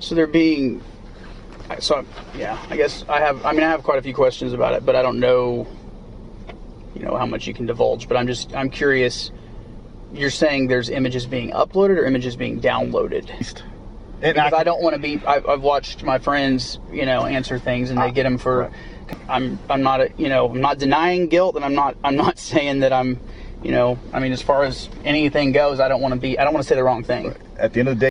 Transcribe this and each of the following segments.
So they're being, so yeah, I guess I have quite a few questions about it, but I don't know, how much you can divulge, but I'm curious. You're saying there's images being uploaded or images being downloaded? And because I don't want to be, I've watched my friends, answer things and they get them for, I'm not, I'm not denying guilt, and I'm not saying that I'm, as far as anything goes, I don't want to say the wrong thing. At the end of the day,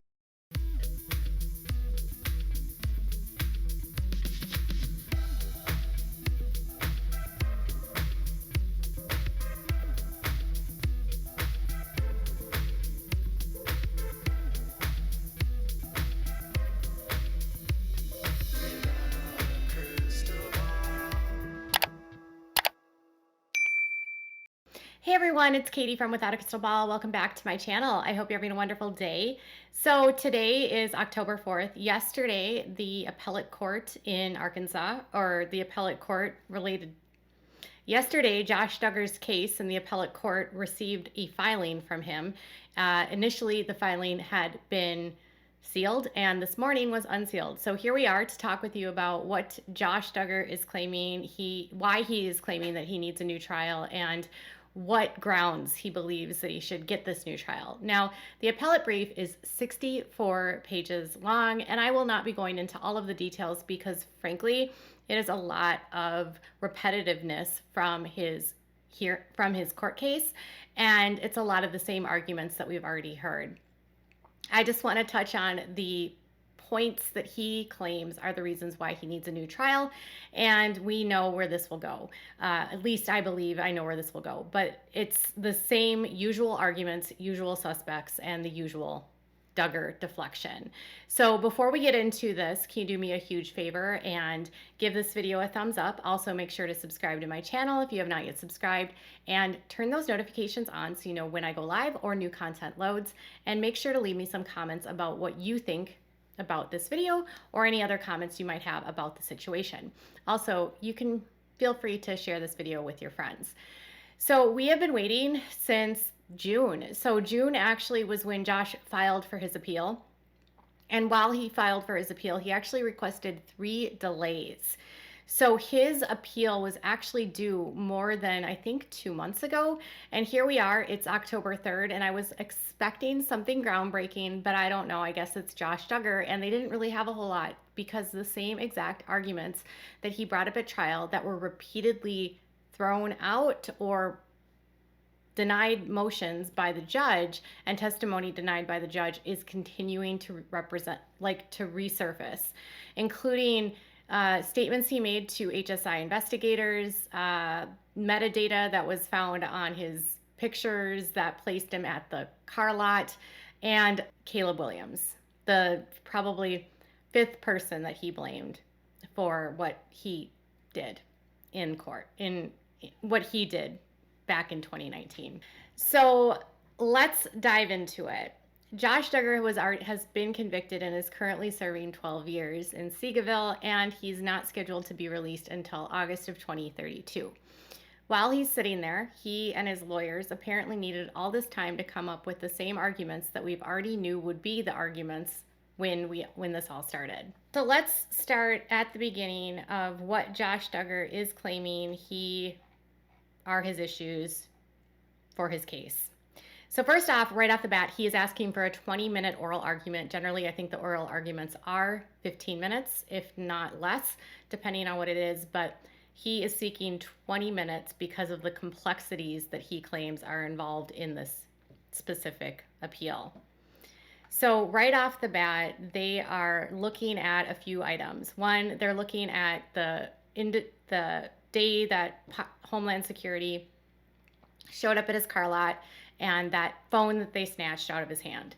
Hey everyone, it's Katie from Without a Crystal Ball. Welcome back to my channel. I hope you're having a wonderful day. So today is October 4th. Yesterday, the appellate court in Arkansas, or the appellate court related, yesterday, Josh Duggar's case in the appellate court received a filing from him. Initially, the filing had been sealed, and this morning was unsealed. So here we are to talk with you about what Josh Duggar is claiming, why he is claiming that he needs a new trial, and what grounds he believes that he should get this new trial. Now, the appellate brief is 64 pages long, and I will not be going into all of the details because, frankly, it is a lot of repetitiveness from his court case, and it's a lot of the same arguments that we've already heard. I just want to touch on the points that he claims are the reasons why he needs a new trial, and we know where this will go. At least I believe I know where this will go, but it's the same usual arguments, usual suspects, and the usual Duggar deflection. So before we get into this, can you do me a huge favor and give this video a thumbs up? Also, make sure to subscribe to my channel if you have not yet subscribed, and turn those notifications on so you know when I go live or new content loads, and make sure to leave me some comments about what you think about this video or any other comments you might have about the situation. Also, you can feel free to share this video with your friends. So we have been waiting since June. So June actually was when Josh filed for his appeal. And while he filed for his appeal, he actually requested 3 delays. So his appeal was actually due more than, I think, 2 months ago. And here we are, it's October 3rd, and I was expecting something groundbreaking, but I don't know, I guess it's Josh Duggar, and they didn't really have a whole lot, because the same exact arguments that he brought up at trial that were repeatedly thrown out or denied motions by the judge and testimony denied by the judge is continuing to resurface, including statements he made to HSI investigators, metadata that was found on his pictures that placed him at the car lot, and Caleb Williams, the probably 5th person that he blamed for what he did in court, in what he did back in 2019. So let's dive into it. Josh Duggar has been convicted and is currently serving 12 years in Seagoville, and he's not scheduled to be released until August of 2032. While he's sitting there, he and his lawyers apparently needed all this time to come up with the same arguments that we've already knew would be the arguments when this all started. So let's start at the beginning of what Josh Duggar is claiming are his issues for his case. So first off, right off the bat, he is asking for a 20-minute oral argument. Generally, I think the oral arguments are 15 minutes, if not less, depending on what it is, but he is seeking 20 minutes because of the complexities that he claims are involved in this specific appeal. So right off the bat, they are looking at a few items. One, they're looking at the day that Homeland Security showed up at his car lot and that phone that they snatched out of his hand.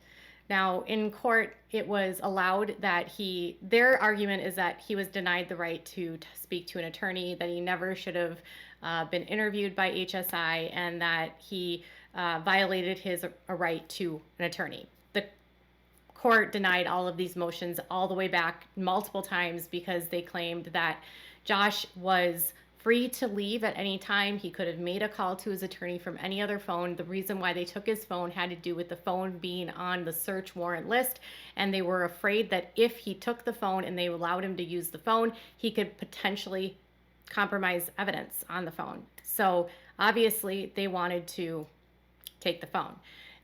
Now, in court, it was allowed that their argument is that he was denied the right to speak to an attorney, that he never should have been interviewed by HSI, and that he violated his right to an attorney. The court denied all of these motions all the way back multiple times because they claimed that Josh was free to leave at any time. He could have made a call to his attorney from any other phone. The reason why they took his phone had to do with the phone being on the search warrant list, and they were afraid that if he took the phone and they allowed him to use the phone, he could potentially compromise evidence on the phone. So obviously they wanted to take the phone.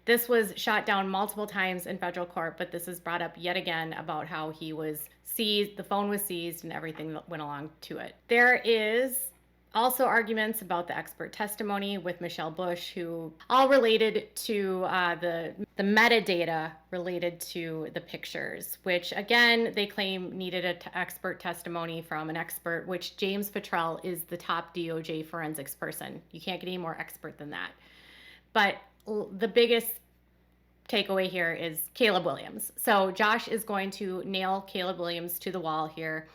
This was shot down multiple times in federal court, but this is brought up yet again about how he was seized, the phone was seized, and everything that went along to it. There is also arguments about the expert testimony with Michelle Bush, who all related to the metadata related to the pictures, which again, they claim needed an expert testimony from an expert, which James Futrell is the top DOJ forensics person. You can't get any more expert than that. But the biggest takeaway here is Caleb Williams. So Josh is going to nail Caleb Williams to the wall here.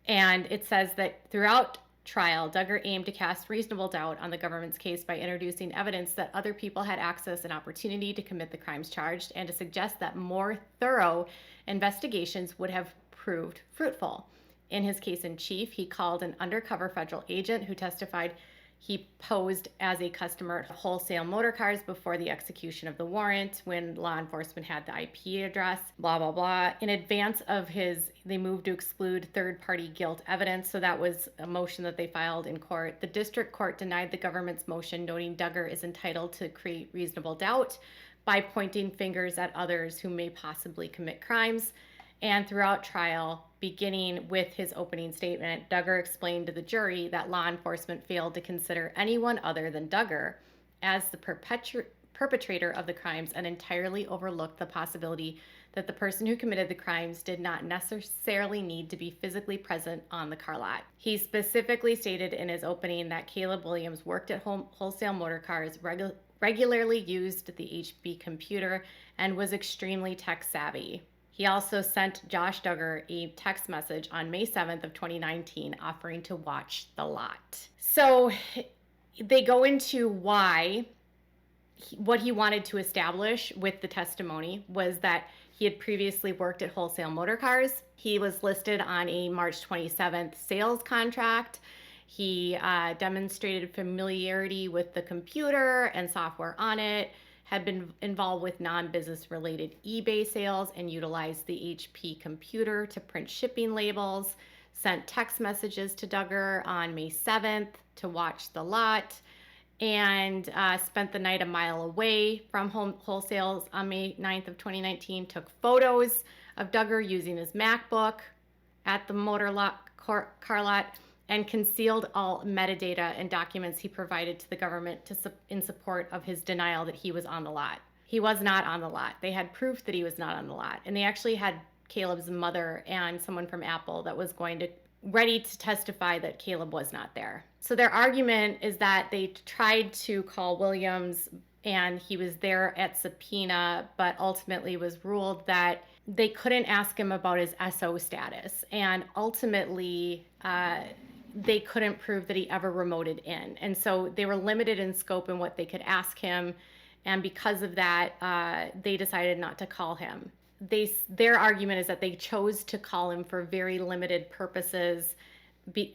And it says that throughout trial, Duggar aimed to cast reasonable doubt on the government's case by introducing evidence that other people had access and opportunity to commit the crimes charged, and to suggest that more thorough investigations would have proved fruitful. In his case in chief, he called an undercover federal agent who testified he posed as a customer at Wholesale Motor Cars before the execution of the warrant, when law enforcement had the IP address, blah, blah, blah. In advance of they moved to exclude third-party guilt evidence, so that was a motion that they filed in court. The district court denied the government's motion, noting Duggar is entitled to create reasonable doubt by pointing fingers at others who may possibly commit crimes. And throughout trial, beginning with his opening statement, Duggar explained to the jury that law enforcement failed to consider anyone other than Duggar as the perpetrator of the crimes, and entirely overlooked the possibility that the person who committed the crimes did not necessarily need to be physically present on the car lot. He specifically stated in his opening that Caleb Williams worked at Wholesale Motor Cars, regularly used the HP computer, and was extremely tech savvy. He also sent Josh Duggar a text message on May 7th of 2019 offering to watch the lot. So they go into what he wanted to establish with the testimony was that he had previously worked at Wholesale Motor Cars. He was listed on a March 27th sales contract. He demonstrated familiarity with the computer and software on it, had been involved with non-business related eBay sales, and utilized the HP computer to print shipping labels, sent text messages to Duggar on May 7th to watch the lot, and spent the night a mile away from Wholesales on May 9th of 2019, took photos of Duggar using his MacBook at the car lot, and concealed all metadata and documents he provided to the government in support of his denial that he was on the lot. He was not on the lot. They had proof that he was not on the lot. And they actually had Caleb's mother and someone from Apple that was ready to testify that Caleb was not there. So their argument is that they tried to call Williams and he was there at subpoena, but ultimately was ruled that they couldn't ask him about his SO status. And ultimately, they couldn't prove that he ever remoted in. And so they were limited in scope in what they could ask him. And because of that, they decided not to call him. Their argument is that they chose to call him for very limited purposes,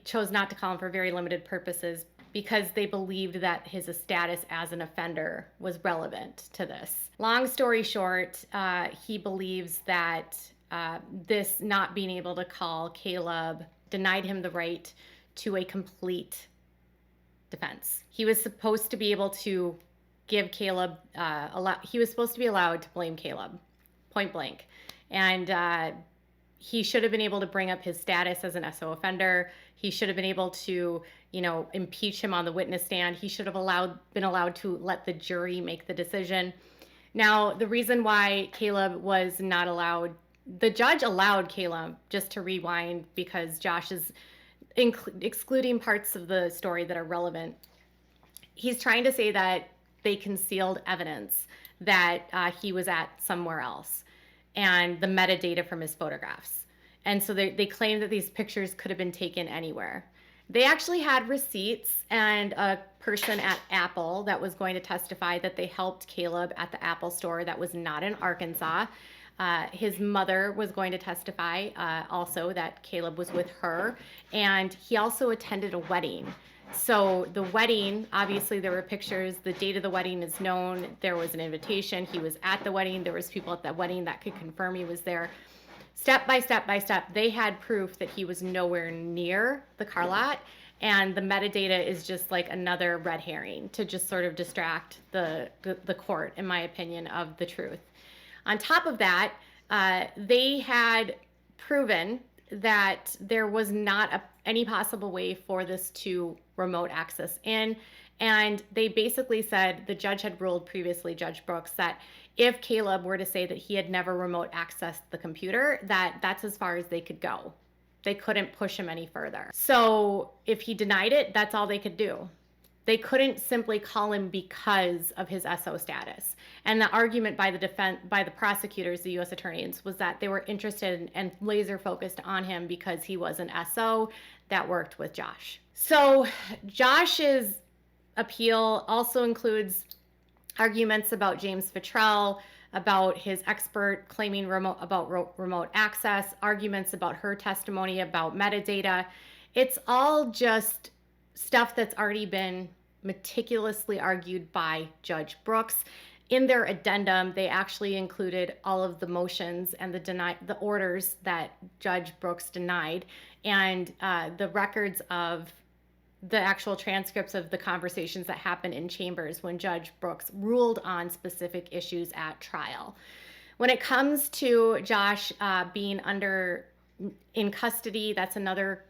chose not to call him for very limited purposes because they believed that his status as an offender was relevant to this. Long story short, he believes that this not being able to call Caleb denied him the right to a complete defense. He was supposed to be able to give Caleb, he was supposed to be allowed to blame Caleb, point blank. And he should have been able to bring up his status as an SO offender. He should have been able to, impeach him on the witness stand. He should have been allowed to let the jury make the decision. Now, the reason why Caleb was not allowed, the judge allowed Caleb, just to rewind, because Josh is excluding parts of the story that are relevant. He's trying to say that they concealed evidence that he was at somewhere else and the metadata from his photographs. And so they claim that these pictures could have been taken anywhere. They actually had receipts and a person at Apple that was going to testify that they helped Caleb at the Apple store that was not in Arkansas. His mother was going to testify also that Caleb was with her, and he also attended a wedding. So the wedding, obviously there were pictures, the date of the wedding is known, there was an invitation, he was at the wedding, there was people at that wedding that could confirm he was there. Step by step by step, they had proof that he was nowhere near the car lot, and the metadata is just like another red herring to just sort of distract the court, in my opinion, of the truth. On top of that, they had proven that there was not any possible way for this to remote access in. And they basically said, the judge had ruled previously, Judge Brooks, that if Caleb were to say that he had never remote accessed the computer, that's as far as they could go. They couldn't push him any further. So if he denied it, that's all they could do. They couldn't simply call him because of his SO status. And the argument by the prosecutors, the U.S. attorneys, was that they were interested and laser focused on him because he was an SO that worked with Josh. So Josh's appeal also includes arguments about James Futrell, about his expert claiming remote access, arguments about her testimony about metadata. It's all just stuff that's already been meticulously argued by Judge Brooks. In their addendum, they actually included all of the motions and the orders that Judge Brooks denied, and the records of the actual transcripts of the conversations that happened in chambers when Judge Brooks ruled on specific issues at trial. When it comes to Josh being in custody, that's another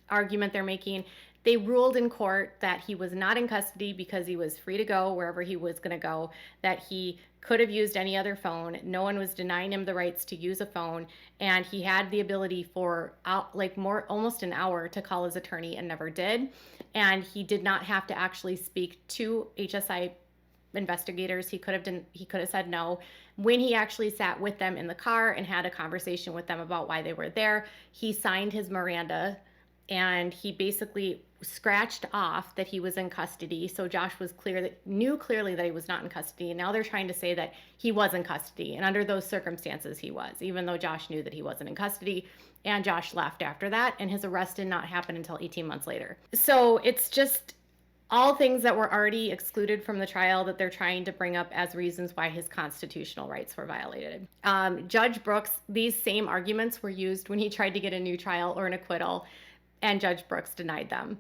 argument they're making. They ruled in court that he was not in custody because he was free to go wherever he was going to go, that he could have used any other phone. No one was denying him the rights to use a phone, and he had the ability for almost an hour to call his attorney and never did. And he did not have to actually speak to HSI investigators. He could have said no. When he actually sat with them in the car and had a conversation with them about why they were there, he signed his Miranda, and he basically scratched off that he was in custody. So Josh knew clearly that he was not in custody. And now they're trying to say that he was in custody. And under those circumstances, he was, even though Josh knew that he wasn't in custody. And Josh left after that. And his arrest did not happen until 18 months later. So it's just all things that were already excluded from the trial that they're trying to bring up as reasons why his constitutional rights were violated. Judge Brooks, these same arguments were used when he tried to get a new trial or an acquittal, and Judge Brooks denied them.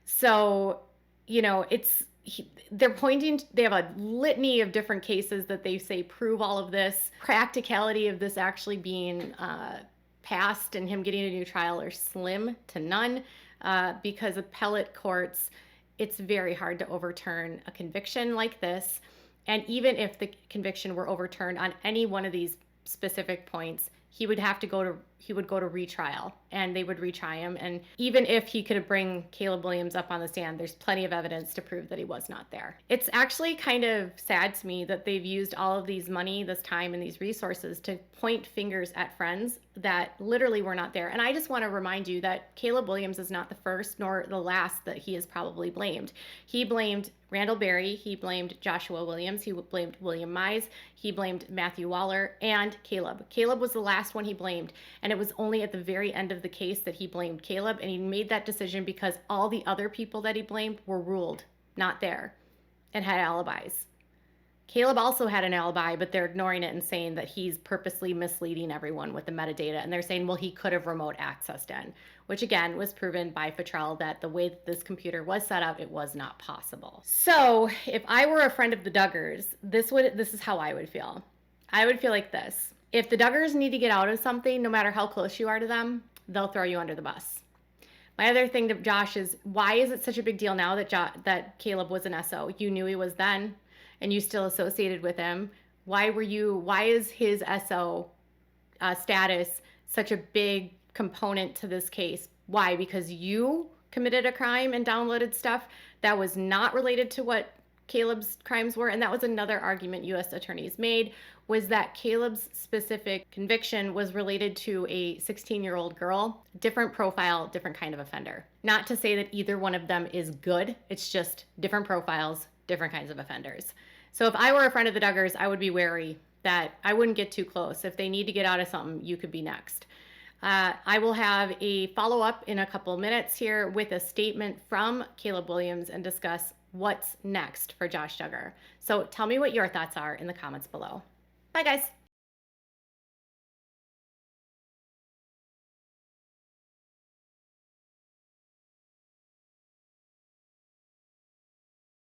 So, they're pointing, they have a litany of different cases that they say prove all of this. Practicality of this actually being passed and him getting a new trial are slim to none, because appellate courts, it's very hard to overturn a conviction like this. And even if the conviction were overturned on any one of these specific points, he would go to retrial, and they would retry him. And even if he could bring Caleb Williams up on the stand, there's plenty of evidence to prove that he was not there. It's actually kind of sad to me that they've used all of these money, this time, and these resources to point fingers at friends that literally were not there. And I just want to remind you that Caleb Williams is not the first nor the last that he has probably blamed. He blamed Randall Berry, he blamed Joshua Williams, he blamed William Mize, he blamed Matthew Waller, and Caleb. Caleb was the last one he blamed, and it was only at the very end of the case that he blamed Caleb, and he made that decision because all the other people that he blamed were ruled not there and had alibis. Caleb also had an alibi, but they're ignoring it and saying that he's purposely misleading everyone with the metadata. And they're saying, well, he could have remote accessed in, which again was proven by Futrell that the way that this computer was set up, it was not possible. So if I were a friend of the Duggars, this is how I would feel. I would feel like this. If the Duggars need to get out of something, no matter how close you are to them, they'll throw you under the bus. My other thing to Josh is, why is it such a big deal now that Caleb was an SO? You knew he was then, and you still associated with him. Why is his SO status such a big component to this case? Why? Because you committed a crime and downloaded stuff that was not related to what Caleb's crimes were. And that was another argument U.S. attorneys made, was that Caleb's specific conviction was related to a 16-year-old girl, different profile, different kind of offender. Not to say that either one of them is good. It's just different profiles, different kinds of offenders. So if I were a friend of the Duggars, I would be wary that I wouldn't get too close. If they need to get out of something, you could be next. I will have a follow-up in a couple of minutes here with a statement from Caleb Williams and discuss what's next for Josh Duggar. So tell me what your thoughts are in the comments below. Bye, guys.